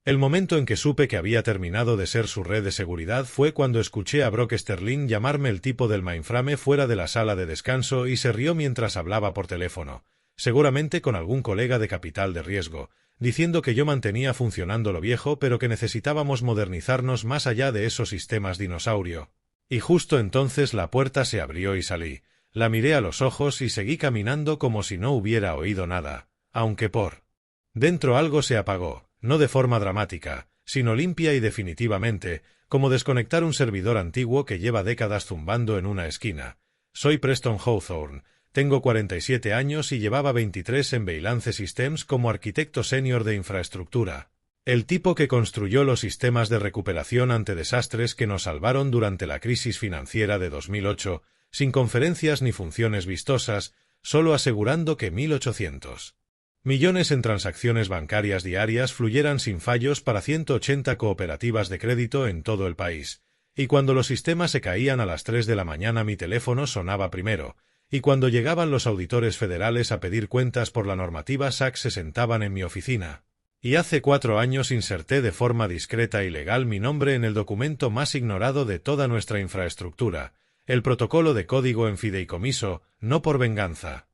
El momento en que supe que había terminado de ser su red de seguridad fue cuando escuché a Brock Sterling llamarme el tipo del mainframe fuera de la sala de descanso y se rió mientras hablaba por teléfono, seguramente con algún colega de capital de riesgo, diciendo que yo mantenía funcionando lo viejo pero que necesitábamos modernizarnos más allá de esos sistemas dinosaurio. Y justo entonces la puerta se abrió y salí. La miré a los ojos y seguí caminando como si no hubiera oído nada, aunque por dentro algo se apagó. No de forma dramática, sino limpia y definitivamente, como desconectar un servidor antiguo que lleva décadas zumbando en una esquina. Soy Preston Hawthorne, tengo 47 años y llevaba 23 en Veilance Systems como arquitecto senior de infraestructura. El tipo que construyó los sistemas de recuperación ante desastres que nos salvaron durante la crisis financiera de 2008, sin conferencias ni funciones vistosas, solo asegurando que 1.800 millones en transacciones bancarias diarias fluyeran sin fallos para 180 cooperativas de crédito en todo el país. Y cuando los sistemas se caían a las 3 de la mañana mi teléfono sonaba primero, y cuando llegaban los auditores federales a pedir cuentas por la normativa SAC se sentaban en mi oficina. Y hace 4 años inserté de forma discreta y legal mi nombre en el documento más ignorado de toda nuestra infraestructura, el protocolo de código en fideicomiso, no por venganza,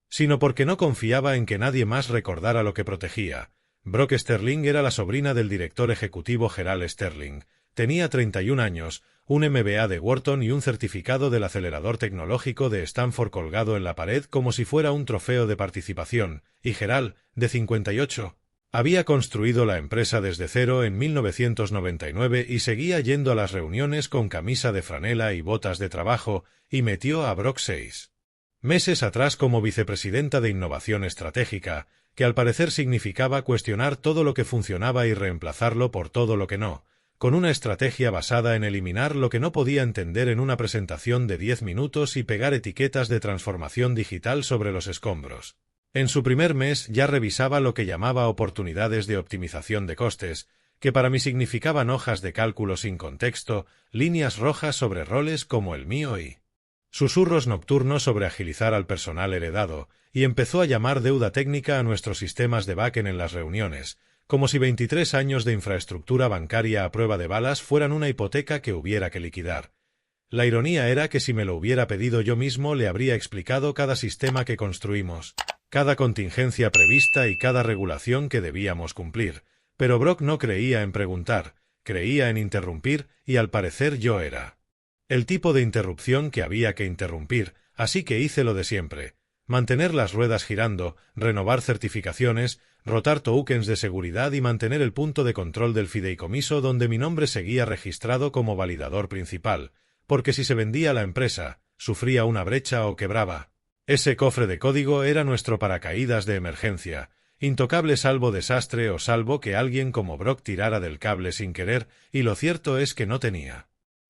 sino porque no confiaba en que nadie más recordara lo que protegía. Brock Sterling era la sobrina del director ejecutivo Gerald Sterling. Tenía 31 años, un MBA de Wharton y un certificado del acelerador tecnológico de Stanford colgado en la pared como si fuera un trofeo de participación, y Gerald, de 58, había construido la empresa desde cero en 1999 y seguía yendo a las reuniones con camisa de franela y botas de trabajo, y metió a Brock 6 meses atrás como vicepresidenta de Innovación Estratégica, que al parecer significaba cuestionar todo lo que funcionaba y reemplazarlo por todo lo que no, con una estrategia basada en eliminar lo que no podía entender en una presentación de 10 minutos y pegar etiquetas de transformación digital sobre los escombros. En su primer mes ya revisaba lo que llamaba oportunidades de optimización de costes, que para mí significaban hojas de cálculo sin contexto, líneas rojas sobre roles como el mío y susurros nocturnos sobre agilizar al personal heredado, y empezó a llamar deuda técnica a nuestros sistemas de backend en las reuniones, como si 23 años de infraestructura bancaria a prueba de balas fueran una hipoteca que hubiera que liquidar. La ironía era que si me lo hubiera pedido yo mismo le habría explicado cada sistema que construimos, cada contingencia prevista y cada regulación que debíamos cumplir, pero Brock no creía en preguntar, creía en interrumpir, y al parecer yo era el tipo de interrupción que había que interrumpir, así que hice lo de siempre: mantener las ruedas girando, renovar certificaciones, rotar tokens de seguridad y mantener el punto de control del fideicomiso donde mi nombre seguía registrado como validador principal, porque si se vendía la empresa, sufría una brecha o quebraba. Ese cofre de código era nuestro paracaídas de emergencia, intocable salvo desastre o salvo que alguien como Brock tirara del cable sin querer, y lo cierto es que no tenía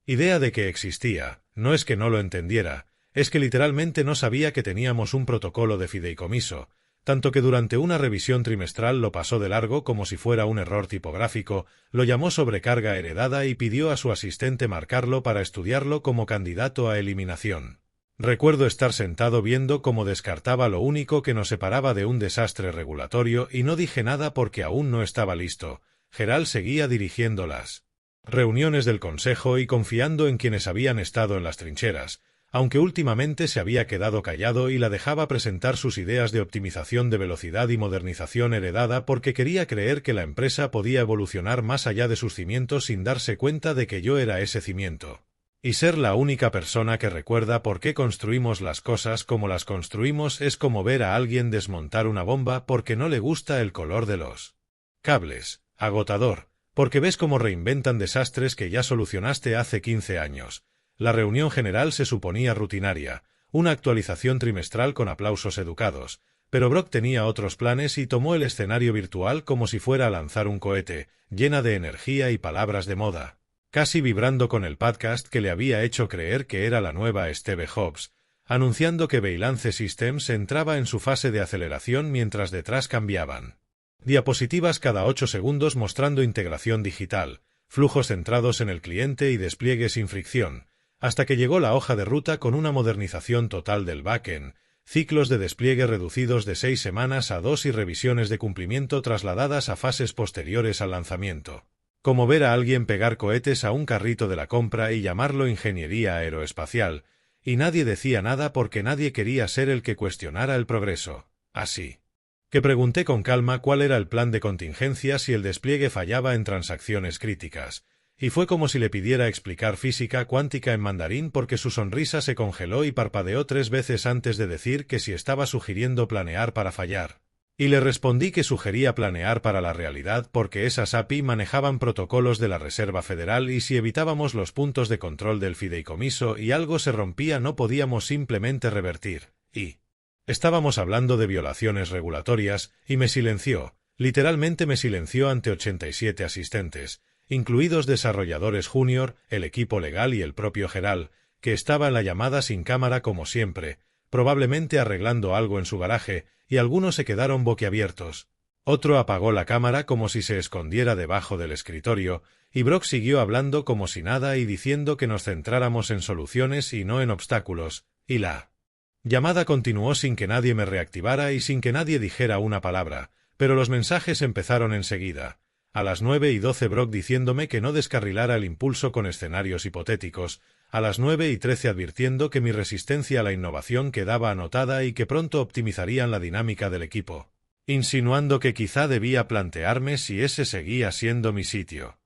idea de que existía. No es que no lo entendiera, es que literalmente no sabía que teníamos un protocolo de fideicomiso, tanto que durante una revisión trimestral lo pasó de largo como si fuera un error tipográfico, lo llamó sobrecarga heredada y pidió a su asistente marcarlo para estudiarlo como candidato a eliminación. Recuerdo estar sentado viendo cómo descartaba lo único que nos separaba de un desastre regulatorio y no dije nada porque aún no estaba listo. Gerald seguía dirigiendo las reuniones del consejo y confiando en quienes habían estado en las trincheras, aunque últimamente se había quedado callado y la dejaba presentar sus ideas de optimización de velocidad y modernización heredada porque quería creer que la empresa podía evolucionar más allá de sus cimientos sin darse cuenta de que yo era ese cimiento. Y ser la única persona que recuerda por qué construimos las cosas como las construimos es como ver a alguien desmontar una bomba porque no le gusta el color de los cables. Agotador, porque ves cómo reinventan desastres que ya solucionaste hace 15 años. La reunión general se suponía rutinaria, una actualización trimestral con aplausos educados, pero Brock tenía otros planes y tomó el escenario virtual como si fuera a lanzar un cohete, llena de energía y palabras de moda, casi vibrando con el podcast que le había hecho creer que era la nueva Steve Jobs, anunciando que Veilance Systems entraba en su fase de aceleración mientras detrás cambiaban diapositivas cada 8 segundos mostrando integración digital, flujos centrados en el cliente y despliegue sin fricción, hasta que llegó la hoja de ruta con una modernización total del backend, ciclos de despliegue reducidos de 6 semanas a 2 y revisiones de cumplimiento trasladadas a fases posteriores al lanzamiento. Como ver a alguien pegar cohetes a un carrito de la compra y llamarlo ingeniería aeroespacial, y nadie decía nada porque nadie quería ser el que cuestionara el progreso. Así que pregunté con calma cuál era el plan de contingencia si el despliegue fallaba en transacciones críticas, y fue como si le pidiera explicar física cuántica en mandarín porque su sonrisa se congeló y parpadeó 3 veces antes de decir que si estaba sugiriendo planear para fallar. Y le respondí que sugería planear para la realidad porque esas API manejaban protocolos de la Reserva Federal y si evitábamos los puntos de control del fideicomiso y algo se rompía no podíamos simplemente revertir. Y estábamos hablando de violaciones regulatorias y me silenció, literalmente me silenció ante 87 asistentes, incluidos desarrolladores junior, el equipo legal y el propio Geral, que estaba en la llamada sin cámara como siempre, probablemente arreglando algo en su garaje, y algunos se quedaron boquiabiertos. Otro apagó la cámara como si se escondiera debajo del escritorio, y Brock siguió hablando como si nada y diciendo que nos centráramos en soluciones y no en obstáculos, y la llamada continuó sin que nadie me reactivara y sin que nadie dijera una palabra, pero los mensajes empezaron enseguida. A las 9:12 Brock diciéndome que no descarrilara el impulso con escenarios hipotéticos, a las 9:13 advirtiendo que mi resistencia a la innovación quedaba anotada y que pronto optimizarían la dinámica del equipo, insinuando que quizá debía plantearme si ese seguía siendo mi sitio.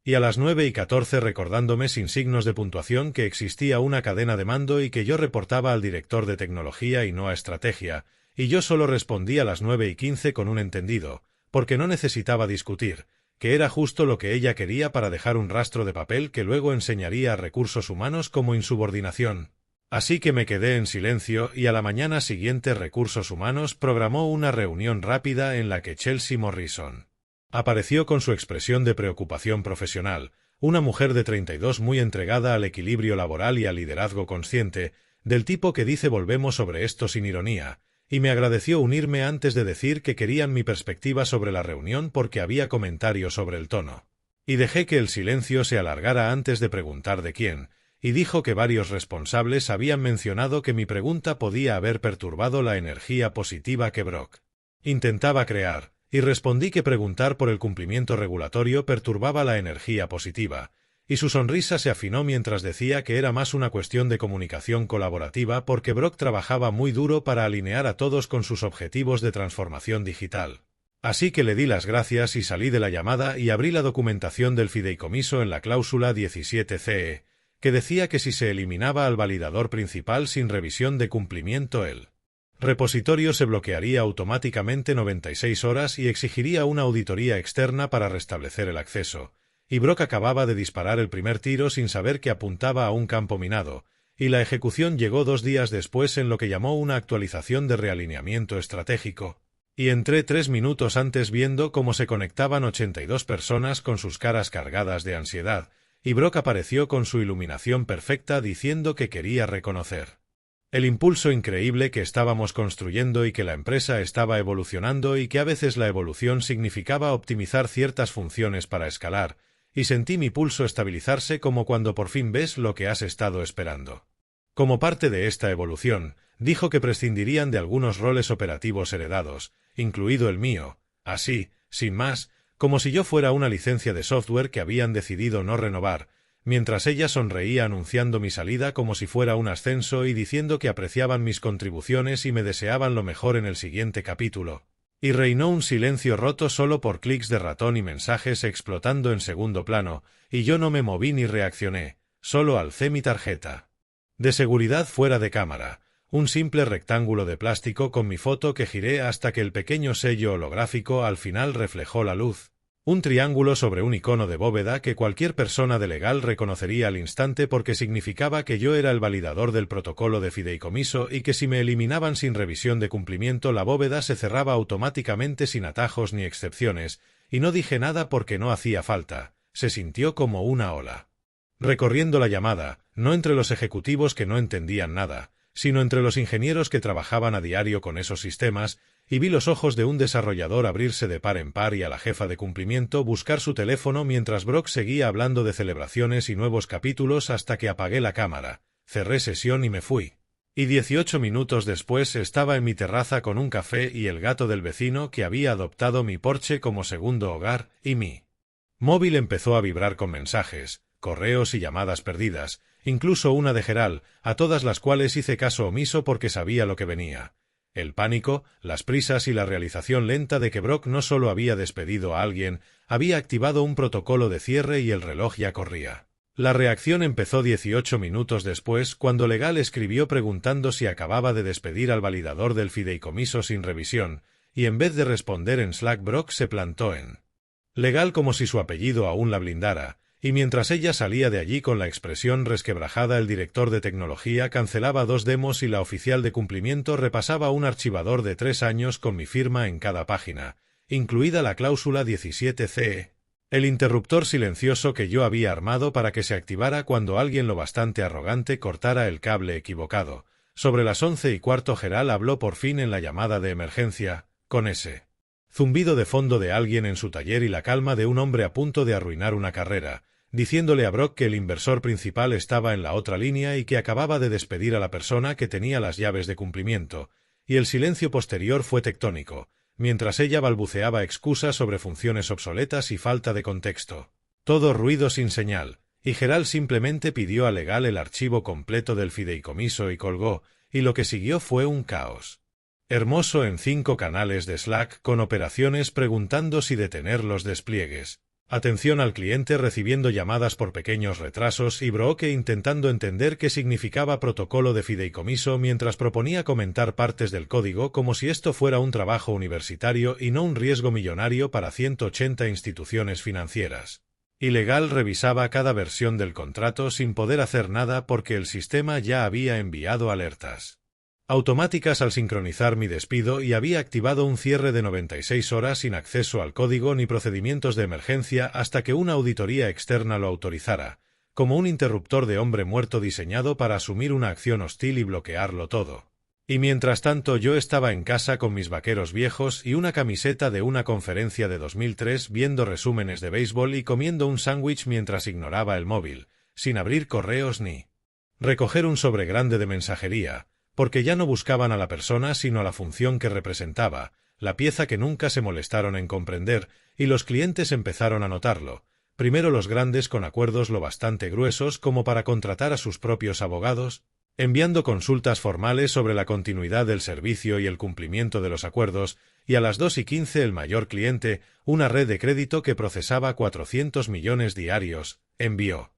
Y a las 9:14 recordándome sin signos de puntuación que existía una cadena de mando y que yo reportaba al director de tecnología y no a estrategia, y yo solo respondí a las 9:15 con un entendido, porque no necesitaba discutir, que era justo lo que ella quería para dejar un rastro de papel que luego enseñaría a recursos humanos como insubordinación. Así que me quedé en silencio y a la mañana siguiente Recursos Humanos programó una reunión rápida en la que Chelsea Morrison apareció con su expresión de preocupación profesional, una mujer de 32 muy entregada al equilibrio laboral y al liderazgo consciente, del tipo que dice volvemos sobre esto sin ironía, y me agradeció unirme antes de decir que querían mi perspectiva sobre la reunión porque había comentarios sobre el tono. Y dejé que el silencio se alargara antes de preguntar de quién, y dijo que varios responsables habían mencionado que mi pregunta podía haber perturbado la energía positiva que Brock intentaba crear, y respondí que preguntar por el cumplimiento regulatorio perturbaba la energía positiva, y su sonrisa se afinó mientras decía que era más una cuestión de comunicación colaborativa porque Brock trabajaba muy duro para alinear a todos con sus objetivos de transformación digital. Así que le di las gracias y salí de la llamada y abrí la documentación del fideicomiso en la cláusula 17CE, que decía que si se eliminaba al validador principal sin revisión de cumplimiento el repositorio se bloquearía automáticamente 96 horas y exigiría una auditoría externa para restablecer el acceso. Y Brock acababa de disparar el primer tiro sin saber que apuntaba a un campo minado, y la ejecución llegó 2 días después en lo que llamó una actualización de realineamiento estratégico. Y entré 3 minutos antes viendo cómo se conectaban 82 personas con sus caras cargadas de ansiedad, y Brock apareció con su iluminación perfecta diciendo que quería reconocer el impulso increíble que estábamos construyendo y que la empresa estaba evolucionando y que a veces la evolución significaba optimizar ciertas funciones para escalar, y sentí mi pulso estabilizarse como cuando por fin ves lo que has estado esperando. Como parte de esta evolución, dijo que prescindirían de algunos roles operativos heredados, incluido el mío, así, sin más, como si yo fuera una licencia de software que habían decidido no renovar, mientras ella sonreía anunciando mi salida como si fuera un ascenso y diciendo que apreciaban mis contribuciones y me deseaban lo mejor en el siguiente capítulo. Y reinó un silencio roto solo por clics de ratón y mensajes explotando en segundo plano, y yo no me moví ni reaccioné, solo alcé mi tarjeta de seguridad fuera de cámara, un simple rectángulo de plástico con mi foto que giré hasta que el pequeño sello holográfico al final reflejó la luz. Un triángulo sobre un icono de bóveda que cualquier persona de legal reconocería al instante porque significaba que yo era el validador del protocolo de fideicomiso y que si me eliminaban sin revisión de cumplimiento la bóveda se cerraba automáticamente sin atajos ni excepciones, y no dije nada porque no hacía falta, se sintió como una ola recorriendo la llamada, no entre los ejecutivos que no entendían nada, sino entre los ingenieros que trabajaban a diario con esos sistemas, y vi los ojos de un desarrollador abrirse de par en par y a la jefa de cumplimiento buscar su teléfono mientras Brock seguía hablando de celebraciones y nuevos capítulos hasta que apagué la cámara, cerré sesión y me fui. Y 18 minutos después estaba en mi terraza con un café y el gato del vecino que había adoptado mi porche como segundo hogar, y mi móvil empezó a vibrar con mensajes, correos y llamadas perdidas, incluso una de Gerald, a todas las cuales hice caso omiso porque sabía lo que venía. El pánico, las prisas y la realización lenta de que Brock no solo había despedido a alguien, había activado un protocolo de cierre y el reloj ya corría. La reacción empezó 18 minutos después, cuando Legal escribió preguntando si acababa de despedir al validador del fideicomiso sin revisión, y en vez de responder en Slack, Brock se plantó en Legal como si su apellido aún la blindara, y mientras ella salía de allí con la expresión resquebrajada, el director de tecnología cancelaba 2 demos y la oficial de cumplimiento repasaba un archivador de 3 años con mi firma en cada página, incluida la cláusula 17C. El interruptor silencioso que yo había armado para que se activara cuando alguien lo bastante arrogante cortara el cable equivocado. Sobre las 11:15 Gerald habló por fin en la llamada de emergencia, con ese zumbido de fondo de alguien en su taller y la calma de un hombre a punto de arruinar una carrera, diciéndole a Brock que el inversor principal estaba en la otra línea y que acababa de despedir a la persona que tenía las llaves de cumplimiento, y el silencio posterior fue tectónico, mientras ella balbuceaba excusas sobre funciones obsoletas y falta de contexto. Todo ruido sin señal, y Gerald simplemente pidió a Legal el archivo completo del fideicomiso y colgó, y lo que siguió fue un caos hermoso en 5 canales de Slack con operaciones preguntando si detener los despliegues, atención al cliente recibiendo llamadas por pequeños retrasos y Brock intentando entender qué significaba protocolo de fideicomiso mientras proponía comentar partes del código como si esto fuera un trabajo universitario y no un riesgo millonario para 180 instituciones financieras. Y Legal revisaba cada versión del contrato sin poder hacer nada porque el sistema ya había enviado alertas automáticas al sincronizar mi despido y había activado un cierre de 96 horas sin acceso al código ni procedimientos de emergencia hasta que una auditoría externa lo autorizara, como un interruptor de hombre muerto diseñado para asumir una acción hostil y bloquearlo todo. Y mientras tanto yo estaba en casa con mis vaqueros viejos y una camiseta de una conferencia de 2003 viendo resúmenes de béisbol y comiendo un sándwich mientras ignoraba el móvil, sin abrir correos ni recoger un sobre grande de mensajería, porque ya no buscaban a la persona sino a la función que representaba, la pieza que nunca se molestaron en comprender, y los clientes empezaron a notarlo, primero los grandes con acuerdos lo bastante gruesos como para contratar a sus propios abogados, enviando consultas formales sobre la continuidad del servicio y el cumplimiento de los acuerdos, y a las 2:15 el mayor cliente, una red de crédito que procesaba 400 millones diarios, envió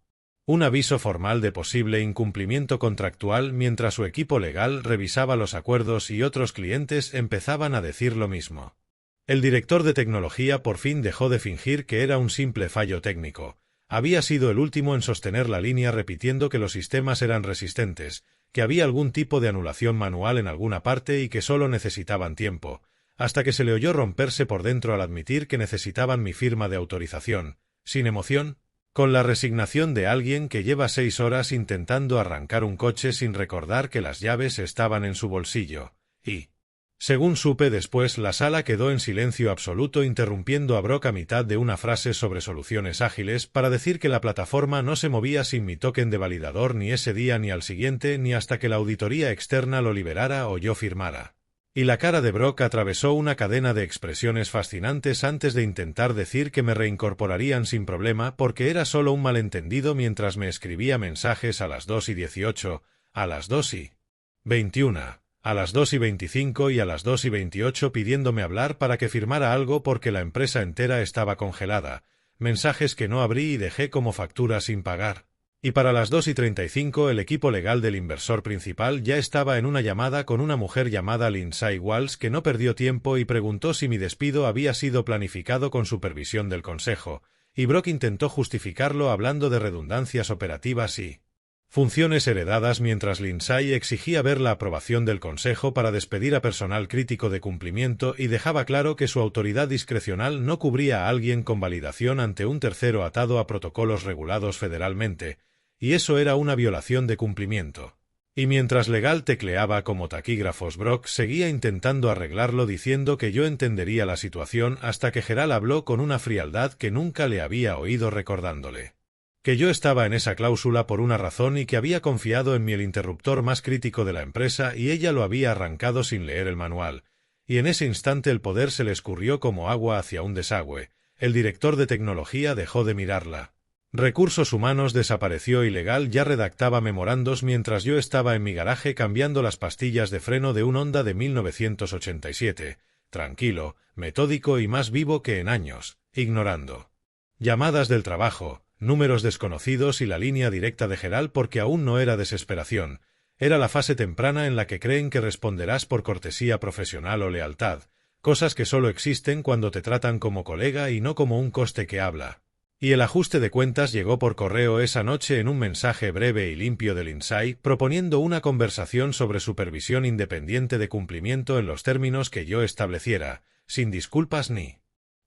un aviso formal de posible incumplimiento contractual mientras su equipo legal revisaba los acuerdos y otros clientes empezaban a decir lo mismo. El director de tecnología por fin dejó de fingir que era un simple fallo técnico. Había sido el último en sostener la línea repitiendo que los sistemas eran resistentes, que había algún tipo de anulación manual en alguna parte y que solo necesitaban tiempo, hasta que se le oyó romperse por dentro al admitir que necesitaban mi firma de autorización, sin emoción, con la resignación de alguien que lleva 6 horas intentando arrancar un coche sin recordar que las llaves estaban en su bolsillo, y, según supe después, la sala quedó en silencio absoluto interrumpiendo a Brock a mitad de una frase sobre soluciones ágiles para decir que la plataforma no se movía sin mi token de validador ni ese día ni al siguiente ni hasta que la auditoría externa lo liberara o yo firmara. Y la cara de Brock atravesó una cadena de expresiones fascinantes antes de intentar decir que me reincorporarían sin problema porque era solo un malentendido mientras me escribía mensajes a las 2:18, a las 2:21, a las 2:25 y a las 2:28 pidiéndome hablar para que firmara algo porque la empresa entera estaba congelada, mensajes que no abrí y dejé como factura sin pagar. Y para las 2:35 el equipo legal del inversor principal ya estaba en una llamada con una mujer llamada Lindsay Walsh que no perdió tiempo y preguntó si mi despido había sido planificado con supervisión del consejo, y Brock intentó justificarlo hablando de redundancias operativas y funciones heredadas mientras Lindsay exigía ver la aprobación del consejo para despedir a personal crítico de cumplimiento y dejaba claro que su autoridad discrecional no cubría a alguien con validación ante un tercero atado a protocolos regulados federalmente, y eso era una violación de cumplimiento. Y mientras legal tecleaba como taquígrafos, Brock seguía intentando arreglarlo diciendo que yo entendería la situación hasta que Gerald habló con una frialdad que nunca le había oído recordándole Que yo estaba en esa cláusula por una razón y que había confiado en mí el interruptor más crítico de la empresa y ella lo había arrancado sin leer el manual. Y en ese instante el poder se le escurrió como agua hacia un desagüe. El director de tecnología dejó de mirarla. Recursos Humanos desapareció y Legal ya redactaba memorandos mientras yo estaba en mi garaje cambiando las pastillas de freno de un Honda de 1987, tranquilo, metódico y más vivo que en años, ignorando llamadas del trabajo, números desconocidos y la línea directa de Geral porque aún no era desesperación, era la fase temprana en la que creen que responderás por cortesía profesional o lealtad, cosas que solo existen cuando te tratan como colega y no como un coste que habla. Y el ajuste de cuentas llegó por correo esa noche en un mensaje breve y limpio del Inside proponiendo una conversación sobre supervisión independiente de cumplimiento en los términos que yo estableciera, sin disculpas ni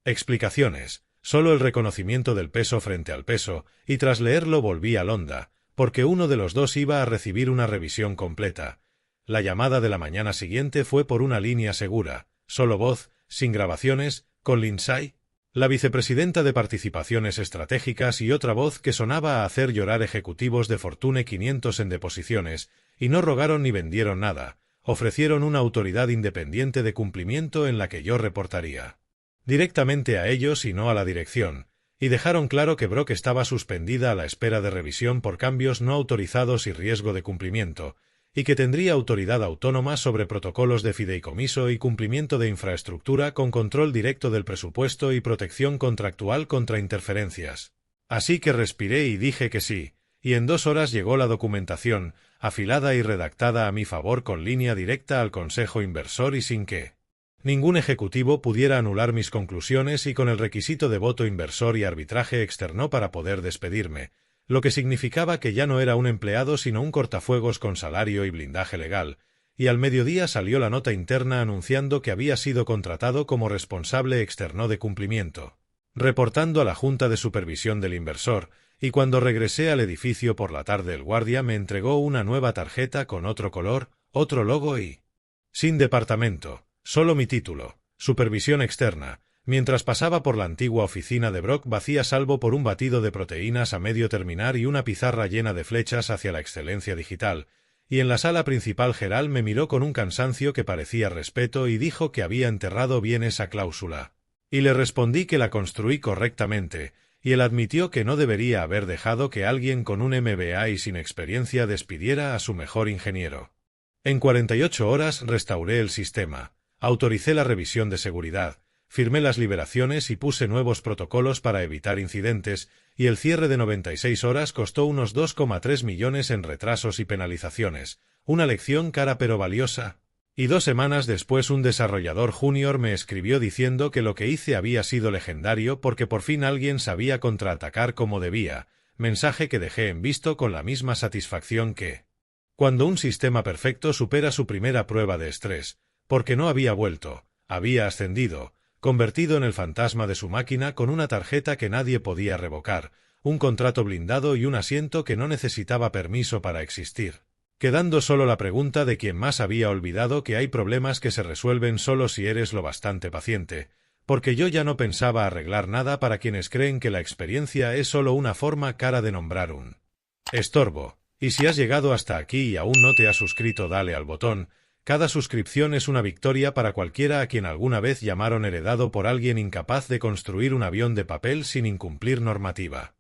explicaciones, solo el reconocimiento del peso frente al peso, y tras leerlo volví al Honda, porque uno de los dos iba a recibir una revisión completa. La llamada de la mañana siguiente fue por una línea segura, solo voz, sin grabaciones, con Lindsay, la vicepresidenta de Participaciones Estratégicas y otra voz que sonaba a hacer llorar ejecutivos de Fortune 500 en deposiciones, y no rogaron ni vendieron nada, ofrecieron una autoridad independiente de cumplimiento en la que yo reportaría directamente a ellos y no a la dirección, y dejaron claro que Brock estaba suspendida a la espera de revisión por cambios no autorizados y riesgo de cumplimiento, y que tendría autoridad autónoma sobre protocolos de fideicomiso y cumplimiento de infraestructura con control directo del presupuesto y protección contractual contra interferencias. Así que respiré y dije que sí, y en 2 horas llegó la documentación, afilada y redactada a mi favor con línea directa al Consejo Inversor y sin que ningún ejecutivo pudiera anular mis conclusiones y con el requisito de voto inversor y arbitraje externo para poder despedirme, lo que significaba que ya no era un empleado sino un cortafuegos con salario y blindaje legal, y al mediodía salió la nota interna anunciando que había sido contratado como responsable externo de cumplimiento, reportando a la Junta de Supervisión del Inversor, y cuando regresé al edificio por la tarde el guardia me entregó una nueva tarjeta con otro color, otro logo y sin departamento. Solo mi título, supervisión externa, mientras pasaba por la antigua oficina de Brock vacía salvo por un batido de proteínas a medio terminar y una pizarra llena de flechas hacia la excelencia digital, y en la sala principal Geral me miró con un cansancio que parecía respeto y dijo que había enterrado bien esa cláusula. Y le respondí que la construí correctamente, y él admitió que no debería haber dejado que alguien con un MBA y sin experiencia despidiera a su mejor ingeniero. En 48 horas restauré el sistema. Autoricé la revisión de seguridad, firmé las liberaciones y puse nuevos protocolos para evitar incidentes, y el cierre de 96 horas costó unos 2,3 millones en retrasos y penalizaciones, una lección cara pero valiosa. Y 2 semanas después un desarrollador junior me escribió diciendo que lo que hice había sido legendario porque por fin alguien sabía contraatacar como debía, mensaje que dejé en visto con la misma satisfacción que cuando un sistema perfecto supera su primera prueba de estrés, porque no había vuelto, había ascendido, convertido en el fantasma de su máquina con una tarjeta que nadie podía revocar, un contrato blindado y un asiento que no necesitaba permiso para existir, quedando solo la pregunta de quien más había olvidado que hay problemas que se resuelven solo si eres lo bastante paciente, porque yo ya no pensaba arreglar nada para quienes creen que la experiencia es solo una forma cara de nombrar un estorbo, y si has llegado hasta aquí y aún no te has suscrito dale al botón. Cada suscripción es una victoria para cualquiera a quien alguna vez llamaron heredado por alguien incapaz de construir un avión de papel sin incumplir normativa.